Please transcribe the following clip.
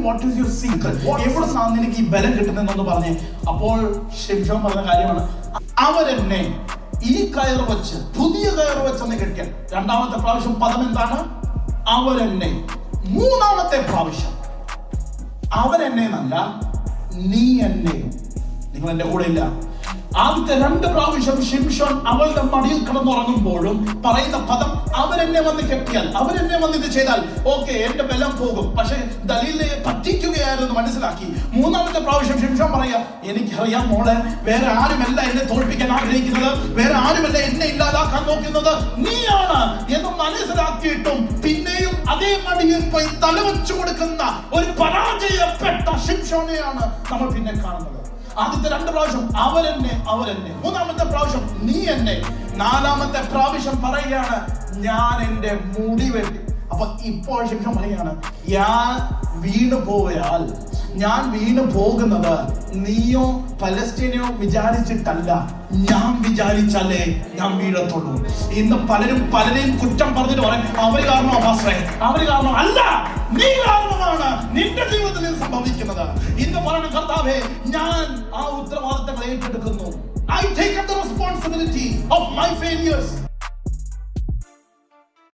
What is your secret, എവിടെ നിന്നാണ് നിനക്ക് ഈ ബലം കിട്ടുന്നതെന്നൊന്ന് പറഞ്ഞേ. അപ്പോൾ ശിംശോൻ പറഞ്ഞ കാര്യമാണ്, അവരെന്നെ ഈ കയറ് വെച്ച്, പുതിയ കയറ് വെച്ചെന്ന് കെട്ടിയാൽ. രണ്ടാമത്തെ പ്രാവശ്യം പദം എന്താണ്? അവരെന്നെ. മൂന്നാമത്തെ പ്രാവശ്യം അവരെന്നെ എന്നല്ല, നീ എന്നെ. നിങ്ങൾ എന്റെ കൂടെ ഇല്ല. ആദ്യത്തെ 2 പ്രാവശ്യം ശിംശോൻ അവളുടെ മടിയിൽ കിടന്നുറങ്ങുമ്പോഴും പറയുന്ന പദം അവരെന്നെ വന്ന് കെട്ടിയാൽ, അവരെന്നെ വന്ന് ഇത് ചെയ്താൽ ഓക്കെ, എന്റെ ബലം പോകും. പക്ഷെ ദലീലയെ പറ്റിക്കുകയായിരുന്നു മനസ്സിലാക്കി. മൂന്നാമത്തെ പ്രാവശ്യം ശിംശോൻ പറയാ, എനിക്കറിയാം മോളെ, വേറെ ആരുമല്ല എന്നെ തോൽപ്പിക്കാൻ ആഗ്രഹിക്കുന്നത്, വേറെ ആരുമല്ല എന്നെ ഇല്ലാതാക്കാൻ നോക്കുന്നത്, നീയാണ് എന്ന് മനസ്സിലാക്കിയിട്ടും പിന്നെയും അതേ മടിയിൽ പോയി തലവെച്ചു കൊടുക്കുന്ന ഒരു പരാജയപ്പെട്ട ശിംശോനെയാണ് നമ്മൾ പിന്നെ കാണുന്നത്. ആദ്യത്തെ 2 പ്രാവശ്യം അവരെന്നെ, അവരെന്നെ. മൂന്നാമത്തെ പ്രാവശ്യം നീ എന്നെ. നാലാമത്തെ പ്രാവശ്യം പറയുകയാണ്, ഞാൻ എന്റെ മുടി വെട്ടി. അപ്പൊ ഇപ്പോൾ ശിംശോൻ പറയുകയാണ്, ഞാൻ വീണു പോയാൽ, ഞാൻ വീണു പോകുന്നത് നീയോ പലസ്തീനയോ വിചാരിച്ചിട്ടല്ല, ഞാൻ വിചാരിച്ചാലേ ഞാൻ വീഴത്തുള്ളൂ. ഇന്ന് പലരെയും കുറ്റം പറഞ്ഞിട്ട് പറയും, അവര് കാരണമോ പാസ്റ്ററേ, അവര് കാരണം അല്ല, നീ കാരണമാണ് നിന്റെ ജീവിതത്തിൽ ഇത് സംഭവിക്കുന്നത്. ഇന്ന് പറയുന്ന കർത്താവേ, ഞാൻ ആ ഉത്തരവാദിത്തങ്ങൾ ഏറ്റെടുക്കുന്നു. I take up the responsibility of my failures.